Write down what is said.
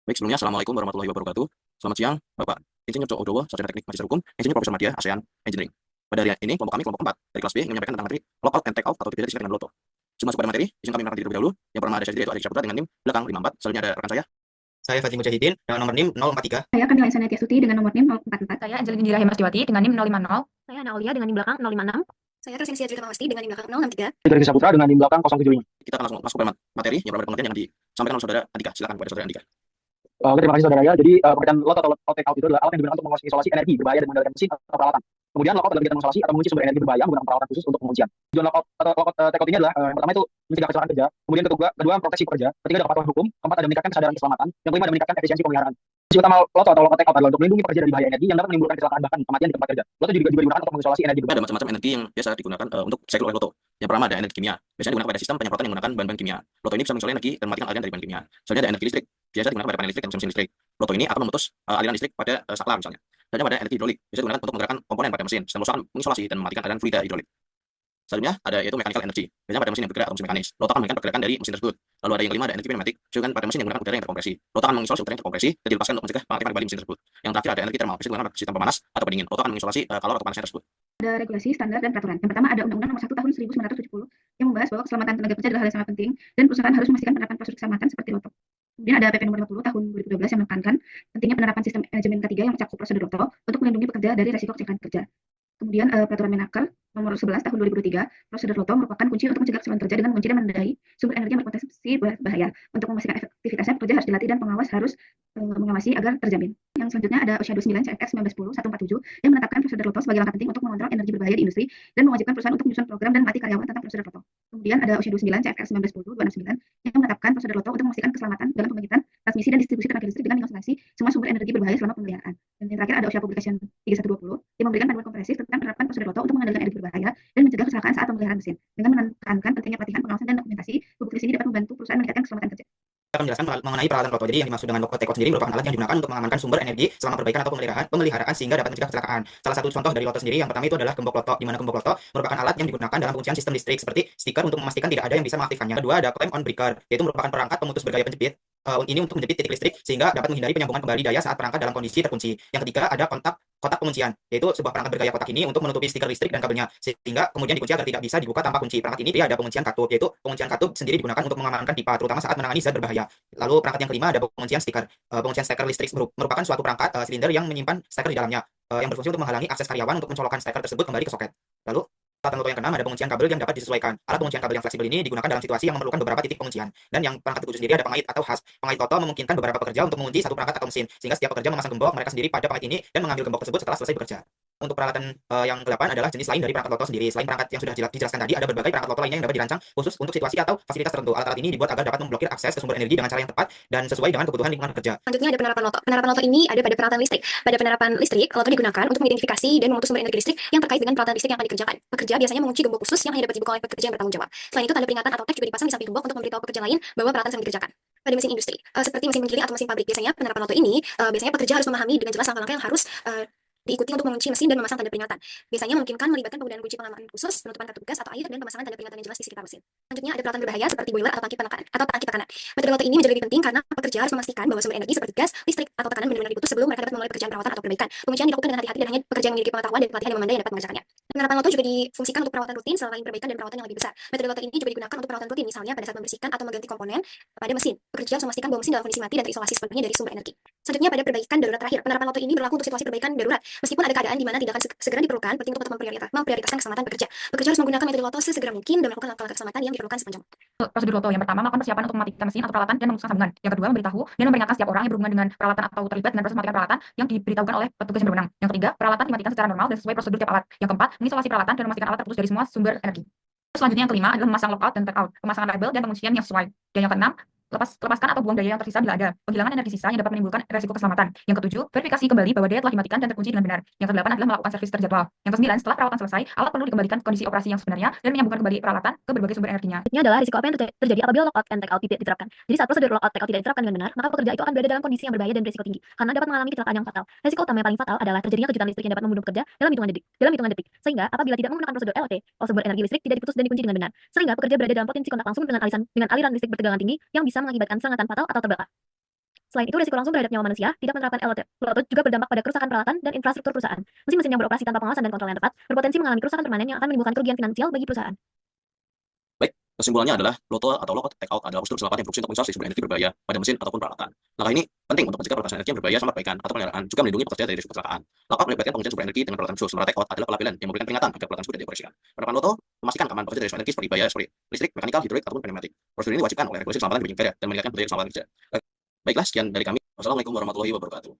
Baik, sebelumnya Assalamualaikum warahmatullahi wabarakatuh. Selamat siang, Bapak Insinyur Cok Udowo, Sarjana Teknik Magister Hukum, Insinyur Profesor Madya, ASEAN Engineering. Pada hari ini, kelompok kami, kelompok keempat, dari kelas B, ingin menyampaikan tentang materi lockout and take out atau tidak disingkat dengan LOTO. Sebelum masuk pada materi, izin kami menerangkan diri terlebih dahulu. Yang pertama ada saya sendiri, yaitu Adik Saputra dengan NIM belakang 54. Selanjutnya ada rekan saya Fadli Mujahidin dengan nomor NIM 043. Saya Kamila Insania Tiasuti dengan nomor NIM 044. Saya Angelina Indira Hemasdiwati dengan NIM 050. Saya Ana Aulia dengan NIM belakang 056. Saya Rosinsia Julieta Mawasti dengan NIM belakang 063. Saya Rizky Saputra dengan NIM belakang 075. Kita akan langsung masuk pada materi. Yang pertama pengertian yang disampaikan oleh saudara Andika. Silakan kepada saudara Andika. Oke, terima kasih saudara ya. Jadi pengertian lock atau take out itu adalah alat yang digunakan untuk mengisolasi energi berbahaya dan mengendalikan mesin atau peralatan. Kemudian lockout adalah kegiatan mengisolasi atau mengunci sumber energi berbahaya menggunakan peralatan khusus untuk penguncian. Tujuan lockout atau lockout take out ini adalah yang pertama itu mencegah kecelakaan kerja, kemudian kedua proteksi pekerja, ketiga ada kepatuhan hukum, keempat ada meningkatkan kesadaran keselamatan, yang kelima ada meningkatkan efisiensi pemeliharaan. Fungsi utama lock atau lockout take out adalah untuk melindungi pekerja dari bahaya energi yang dapat menimbulkan kecelakaan bahkan kematian di tempat kerja. Loto juga digunakan untuk mengisolasi energi berbahaya. Ada macam-macam energi yang biasa digunakan untuk cycle oleh Loto. Yang pertama ada energi kimia. Biasanya digunakan pada sistem penyemprotan yang menggunakan bahan-bahan kimia. Loto ini bisa mengisolasi energi dan mematikan aliran dari bahan kimia. Selanjutnya ada energi listrik. Biasa digunakan pada panel listrik dan mesin listrik. Loto ini akan memutus aliran listrik pada saklar misalnya. Selanjutnya ada energi hidrolik. Biasa digunakan untuk menggerakkan komponen pada mesin. Sistem Loto akan mengisolasi dan mematikan aliran fluida hidrolik. Selanjutnya ada yaitu mechanical energy. Biasanya pada mesin yang bergerak atau mesin mekanis. Loto akan mengalihkan pergerakan dari mesin tersebut. Lalu ada yang kelima ada energi pneumatik. Digunakan pada mesin yang menggunakan udara yang terkompresi. Loto akan mengisolasi udara yang terkompresi dan dilepaskan untuk mencegah pengaktifan kembali mesin tersebut. Yang terakhir ada energi thermal. Biasanya digunakan pada sistem pemanas atau pendingin. Loto akan mengisolasi kalor atau panasnya tersebut. Ada regulasi, standar, dan peraturan. Yang pertama ada Undang-Undang Nomor 1 Tahun 1970 yang membahas bahwa keselamatan tenaga kerja adalah hal yang sangat penting dan perusahaan harus memastikan penerapan prosedur keselamatan seperti Loto. Kemudian ada PP nomor 50 tahun 2012 yang menekankan pentingnya penerapan sistem manajemen ketiga yang mencakup prosedur Loto untuk melindungi pekerja dari risiko kecelakaan kerja. Kemudian peraturan Menaker nomor 11 tahun 2003, prosedur Loto merupakan kunci untuk mencegah kecelakaan kerja dengan mengunci dan menandai sumber energi yang berpotensi bahaya. Untuk memastikan efektivitasnya, pekerja harus dilatih dan pengawas harus mengawasi agar terjamin. Yang selanjutnya ada OSHA 29 CFR 1910 147 yang menetapkan prosedur Loto sebagai langkah penting untuk mengontrol energi berbahaya di industri dan mewajibkan perusahaan untuk menyusun program dan melatih karyawan tentang prosedur Loto. Kemudian ada OSHA 29 CFR 1910 269 yang menetapkan prosedur Loto untuk memastikan keselamatan dalam pembangkitan, transmisi, dan distribusi tenaga listrik dengan mengonsentrasi semua sumber energi berbahaya selama pemeliharaan. Dan yang terakhir ada OSHA Publication 3120 yang memberikan panduan komprehensif tentang penerapan prosedur Loto untuk mengendalikan energi berbahaya dan mencegah kecelakaan saat pemeliharaan mesin. Dengan menekankan pentingnya pelatihan, pengawasan, dan dokumentasi, buku tulis ini dapat membantu perusahaan meningkatkan keselamatan kerja. Saya akan menjelaskan mengenai peralatan Loto. Jadi yang dimaksud dengan lockout take out sendiri merupakan alat yang digunakan untuk mengamankan sumber energi selama perbaikan atau pemeliharaan sehingga dapat mencegah kecelakaan. Salah satu contoh dari Loto sendiri yang pertama itu adalah gembok Loto, di mana gembok Loto merupakan alat yang digunakan dalam penguncian sistem listrik seperti stiker untuk memastikan tidak ada yang bisa mengaktifkannya. Kedua ada clamp on breaker, yaitu merupakan perangkat pemutus bergaya penjepit. Ini untuk menjepit titik listrik sehingga dapat menghindari penyambungan kembali daya saat perangkat dalam kondisi terkunci. Yang ketiga ada kotak penguncian, yaitu sebuah perangkat bergaya kotak ini untuk menutupi stiker listrik dan kabelnya sehingga kemudian dikunci agar tidak bisa dibuka tanpa kunci. Perangkat ini dia ada penguncian katup, yaitu penguncian katup sendiri digunakan untuk mengamankan pipa terutama saat menangani zat berbahaya. Lalu perangkat yang kelima ada penguncian stiker. Penguncian steker listrik merupakan suatu perangkat silinder yang menyimpan steker di dalamnya yang berfungsi untuk menghalangi akses karyawan untuk mencolokkan steker tersebut kembali ke soket. Lalu peralatan Loto yang keenam ada penguncian kabel yang dapat disesuaikan. Alat penguncian kabel yang fleksibel ini digunakan dalam situasi yang memerlukan beberapa titik penguncian. Dan yang perangkat ketujuh sendiri ada pengait atau has. Pengait Loto memungkinkan beberapa pekerja untuk mengunci satu perangkat atau mesin, sehingga setiap pekerja memasang gembok mereka sendiri pada pengait ini dan mengambil gembok tersebut setelah selesai bekerja. Untuk peralatan yang ke-8 adalah jenis lain dari perangkat Loto sendiri. Selain perangkat yang sudah dijelaskan tadi, ada berbagai perangkat Loto lainnya yang dapat dirancang khusus untuk situasi atau fasilitas tertentu. Alat-alat ini dibuat agar dapat memblokir akses ke sumber energi dengan cara yang tepat dan sesuai dengan kebutuhan lingkungan kerja. Selanjutnya ada penerapan Loto. Penerapan Loto ini ada pada peralatan listrik. Pada penerapan listrik, Loto digunakan untuk mengidentifikasi dan memutus sumber energi listrik yang terkait dengan peralatan listrik yang akan dikerjakan. Pekerja biasanya mengunci gembok khusus yang hanya dapat dibuka oleh pekerja yang bertanggung jawab. Selain itu, tanda peringatan atau tag juga dipasang di samping gembok untuk memberitahu pekerja lain bahwa peralatan sedang dikerjakan. Pada mesin industri, seperti mesin penggiling atau mesin pabrik, biasanya penerapan Loto ini biasanya pekerja harus memahami dengan jelas langkah-langkah yang harus diikuti untuk mengunci mesin dan memasang tanda peringatan. Biasanya memungkinkan melibatkan penggunaan kunci pengaman khusus, penutupan kartu gas atau air, dan pemasangan tanda peringatan yang jelas di sekitar mesin. Selanjutnya ada peralatan berbahaya seperti boiler atau tangki penekan atau tangki tekanan. Metode Loto ini menjadi lebih penting karena pekerja harus memastikan bahwa sumber energi seperti gas, listrik, atau tekanan benar-benar diputus sebelum mereka dapat memulai pekerjaan perawatan atau perbaikan. Penguncian dilakukan dengan hati-hati dan hanya pekerja yang memiliki pengetahuan dan pelatihan yang memadai yang dapat mengerjakannya. Penerapan Loto juga difungsikan untuk perawatan rutin selain perbaikan dan perawatan yang lebih besar. Metode Loto ini juga digunakan untuk perawatan rutin, misalnya pada saat membersihkan atau mengganti komponen pada mesin. Pekerja harus memastikan bahwa mesin dalam kondisi mati dan terisolasi sepenuhnya dari sumber energi. Selanjutnya pada perbaikan darurat terakhir. Penerapan Loto ini berlaku untuk situasi perbaikan darurat. Meskipun ada keadaan di mana tindakan segera diperlukan, penting untuk tetap memprioritaskan keselamatan pekerja. Pekerja harus menggunakan metode Loto sesegera mungkin dan melakukan langkah-langkah keselamatan yang diperlukan sepanjang waktu. Prosedur Loto yang pertama melakukan persiapan untuk mematikan mesin atau peralatan dan memutuskan sambungan. Yang kedua memberitahu dan memperingatkan setiap orang yang berhubungan dengan peralatan atau terlibat dengan proses mematikan peralatan yang diberitahukan oleh petugas yang berwenang. Yang ketiga, peralatan dimatikan secara normal dan sesuai prosedur tiap alat. Yang keempat, mengisolasi peralatan dan memastikan alat terputus dari semua sumber energi. Selanjutnya yang kelima adalah memasang lockout dan take out, pemasangan label dan penguncian yang sesuai. Dan yang keenam, lepaskan atau buang daya yang tersisa bila ada. Penghilangan energi sisa yang dapat menimbulkan resiko keselamatan. Yang ketujuh, verifikasi kembali bahwa daya telah dimatikan dan terkunci dengan benar. Yang kedelapan adalah melakukan servis terjadwal. Yang kesembilan, setelah perawatan selesai, alat perlu dikembalikan ke kondisi operasi yang sebenarnya dan menyambungkan kembali peralatan ke berbagai sumber energinya. Ini adalah risiko apa yang terjadi apabila lockout and take out tidak diterapkan. Jadi saat prosedur lockout take out tidak diterapkan dengan benar, maka pekerja itu akan berada dalam kondisi yang berbahaya dan berisiko tinggi karena dapat mengalami kecelakaan yang fatal. Risiko utama yang paling fatal adalah terjadinya kejutan listrik yang dapat membunuh pekerja dalam hitungan detik. Sehingga apabila tidak menggunakan prosedur LOT, sumber energi listrik tidak diputus dan dikunci dengan benar, sehingga pekerja berada dalam potensi kontak langsung dengan aliran listrik bertegangan tinggi yang bisa mengakibatkan sengatan fatal atau terbakar. Selain itu, risiko langsung terhadap nyawa manusia, tidak menerapkan LOT juga berdampak pada kerusakan peralatan dan infrastruktur perusahaan. Mesin-mesin yang beroperasi tanpa pengawasan dan kontrol yang tepat berpotensi mengalami kerusakan permanen yang akan menimbulkan kerugian finansial bagi perusahaan. Kesimpulannya adalah LOTO atau Lock Out Take Out adalah prosedur keselamatan yang berfungsi untuk menginstalasi sumber energi berbahaya pada mesin ataupun peralatan. Langkah ini penting untuk mencegah peretasan energi yang berbahaya sama perbaikan atau pengeliharaan, juga melindungi pekerja dari risiko kecelakaan. Lock Out melibatkan penguncian sumber energi dengan peralatan khusus, sementara Take Out adalah pelabelan yang memberikan peringatan agar peralatan tersebut tidak dioperasikan. Penerapan LOTO memastikan keamanan pekerja dari sumber energi seperti bahaya seperti listrik, mekanikal, hidrolik, ataupun pneumatik. Prosedur ini diwajibkan oleh regulasi keselamatan di bidang karya dan meningkatkan budaya keselamatan kerja. Baiklah, sekian dari kami. Wassalamualaikum warahmatullahi wabarakatuh.